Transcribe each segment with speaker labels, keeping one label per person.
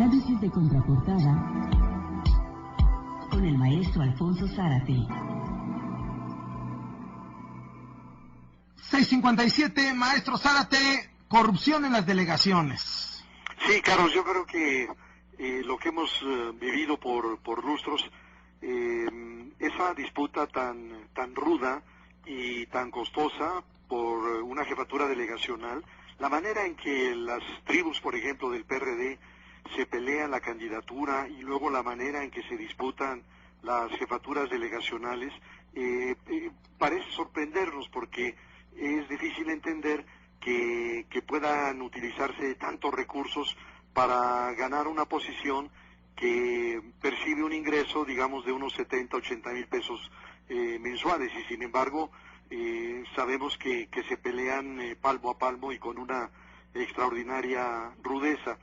Speaker 1: Análisis de contraportada con el maestro Alfonso Zárate.
Speaker 2: 6:57, maestro Zárate, corrupción en las delegaciones.
Speaker 3: Sí, Carlos, yo creo que lo que hemos vivido por lustros, esa disputa tan ruda y tan costosa por una jefatura delegacional, la manera en que las tribus, por ejemplo, del PRD se pelean la candidatura y luego la manera en que se disputan las jefaturas delegacionales, parece sorprendernos porque es difícil entender que puedan utilizarse tantos recursos para ganar una posición que percibe un ingreso, digamos, de unos 70, 80 mil pesos mensuales, y sin embargo sabemos que se pelean palmo a palmo y con una extraordinaria rudeza.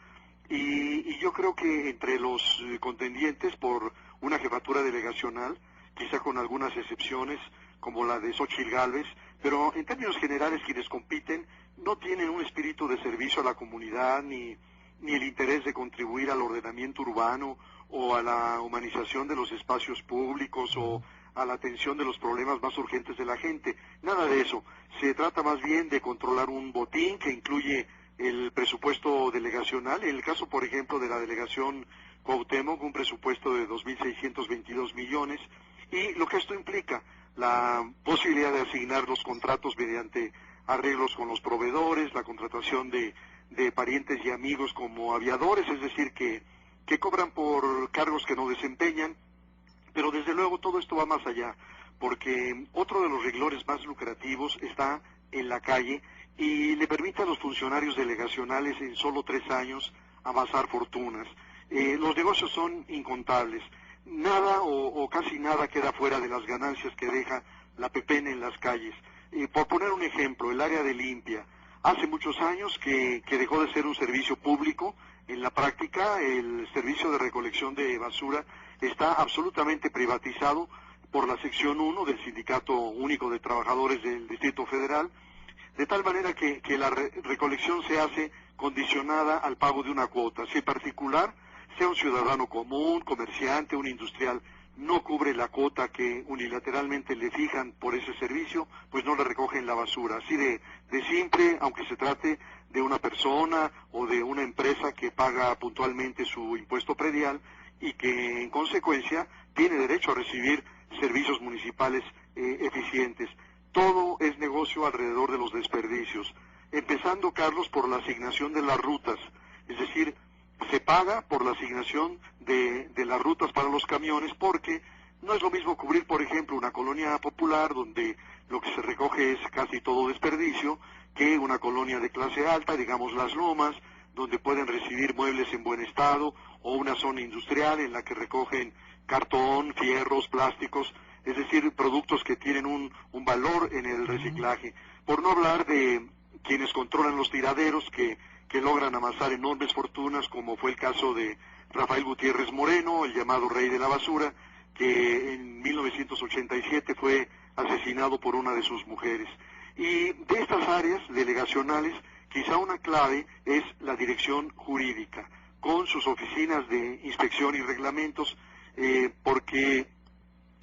Speaker 3: Y yo creo que entre los contendientes por una jefatura delegacional, quizá con algunas excepciones, como la de Xóchitl Gálvez, pero en términos generales quienes compiten no tienen un espíritu de servicio a la comunidad, ni el interés de contribuir al ordenamiento urbano o a la humanización de los espacios públicos o a la atención de los problemas más urgentes de la gente. Nada de eso. Se trata más bien de controlar un botín que incluye el presupuesto delegacional. En el caso, por ejemplo, de la delegación Cuauhtémoc, un presupuesto de 2.622 millones, y lo que esto implica, la posibilidad de asignar los contratos mediante arreglos con los proveedores, la contratación de parientes y amigos como aviadores, es decir, que cobran por cargos que no desempeñan. Pero desde luego todo esto va más allá, porque otro de los renglores más lucrativos está en la calle y le permite a los funcionarios delegacionales en solo 3 años amasar fortunas. Los negocios son incontables. Nada o casi nada queda fuera de las ganancias que deja la PPN en las calles. Por poner un ejemplo, el área de limpia. Hace muchos años que dejó de ser un servicio público. En la práctica, el servicio de recolección de basura está absolutamente privatizado por la sección 1 del Sindicato Único de Trabajadores del Distrito Federal, de tal manera que la recolección se hace condicionada al pago de una cuota. Si en particular, sea un ciudadano común, comerciante, un industrial, no cubre la cuota que unilateralmente le fijan por ese servicio, pues no le recogen la basura. Así de simple, aunque se trate de una persona o de una empresa que paga puntualmente su impuesto predial y que en consecuencia tiene derecho a recibir servicios municipales eficientes. Todo es negocio alrededor de los desperdicios, empezando, Carlos, por la asignación de las rutas, es decir, se paga por la asignación de las rutas para los camiones, porque no es lo mismo cubrir, por ejemplo, una colonia popular donde lo que se recoge es casi todo desperdicio, que una colonia de clase alta, digamos Las Lomas, donde pueden recibir muebles en buen estado, o una zona industrial en la que recogen cartón, fierros, plásticos, es decir, productos que tienen un valor en el reciclaje. Por no hablar de quienes controlan los tiraderos que logran amasar enormes fortunas, como fue el caso de Rafael Gutiérrez Moreno, el llamado rey de la basura, que en 1987 fue asesinado por una de sus mujeres. Y de estas áreas delegacionales, quizá una clave es la dirección jurídica, con sus oficinas de inspección y reglamentos, porque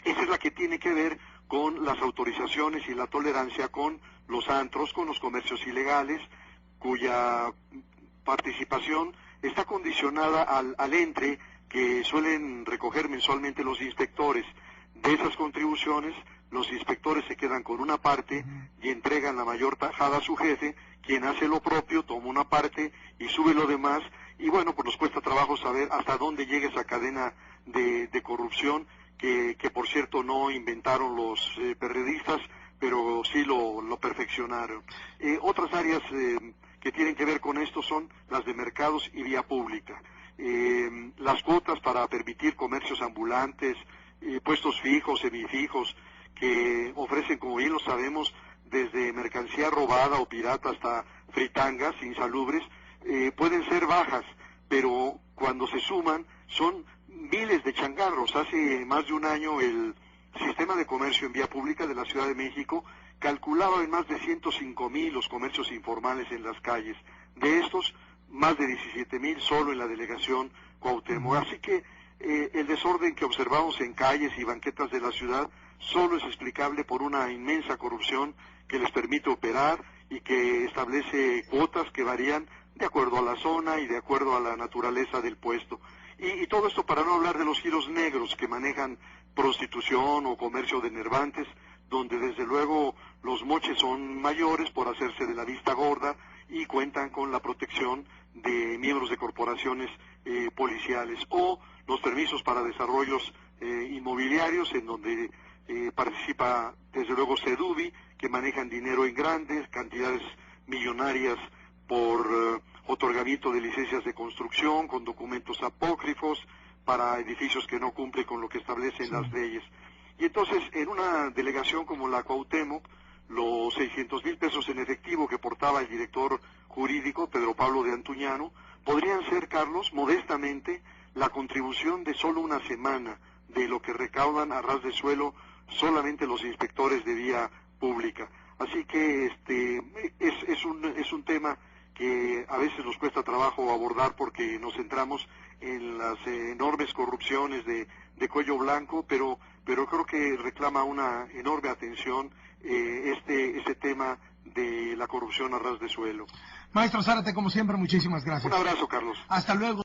Speaker 3: esa es la que tiene que ver con las autorizaciones y la tolerancia con los antros, con los comercios ilegales, cuya participación está condicionada al entre que suelen recoger mensualmente los inspectores. De esas contribuciones, los inspectores se quedan con una parte y entregan la mayor tajada a su jefe, quien hace lo propio, toma una parte y sube lo demás, y bueno, pues nos cuesta trabajo saber hasta dónde llega esa cadena de corrupción, que por cierto no inventaron los periodistas, pero sí lo perfeccionaron. Otras áreas que tienen que ver con esto son las de mercados y vía pública. Las cuotas para permitir comercios ambulantes, puestos fijos, semifijos, que ofrecen, como bien lo sabemos, desde mercancía robada o pirata hasta fritangas insalubres, pueden ser bajas, pero cuando se suman son miles de changarros. Hace más de un año el Sistema de Comercio en Vía Pública de la Ciudad de México calculaba en más de 105,000 los comercios informales en las calles. De estos, más de 17,000 solo en la delegación Cuauhtémoc. Así que el desorden que observamos en calles y banquetas de la ciudad solo es explicable por una inmensa corrupción que les permite operar y que establece cuotas que varían de acuerdo a la zona y de acuerdo a la naturaleza del puesto. Y todo esto para no hablar de los giros negros que manejan prostitución o comercio de enervantes, donde desde luego los moches son mayores por hacerse de la vista gorda y cuentan con la protección de miembros de corporaciones policiales, o los permisos para desarrollos inmobiliarios en donde participa desde luego Sedubi, que manejan dinero en grandes cantidades millonarias por otorgamiento de licencias de construcción con documentos apócrifos para edificios que no cumplen con lo que establecen las leyes. Y entonces, en una delegación como la Cuauhtémoc, los 600,000 pesos en efectivo que portaba el director jurídico, Pedro Pablo de Antuñano, podrían ser, Carlos, modestamente, la contribución de solo una semana de lo que recaudan a ras de suelo solamente los inspectores de vía pública. Así que es un tema que a veces nos cuesta trabajo abordar porque nos centramos en las enormes corrupciones de cuello blanco, pero creo que reclama una enorme atención este tema de la corrupción a ras de suelo.
Speaker 2: Maestro Zárate, como siempre, muchísimas gracias.
Speaker 3: Un abrazo, Carlos.
Speaker 2: Hasta luego.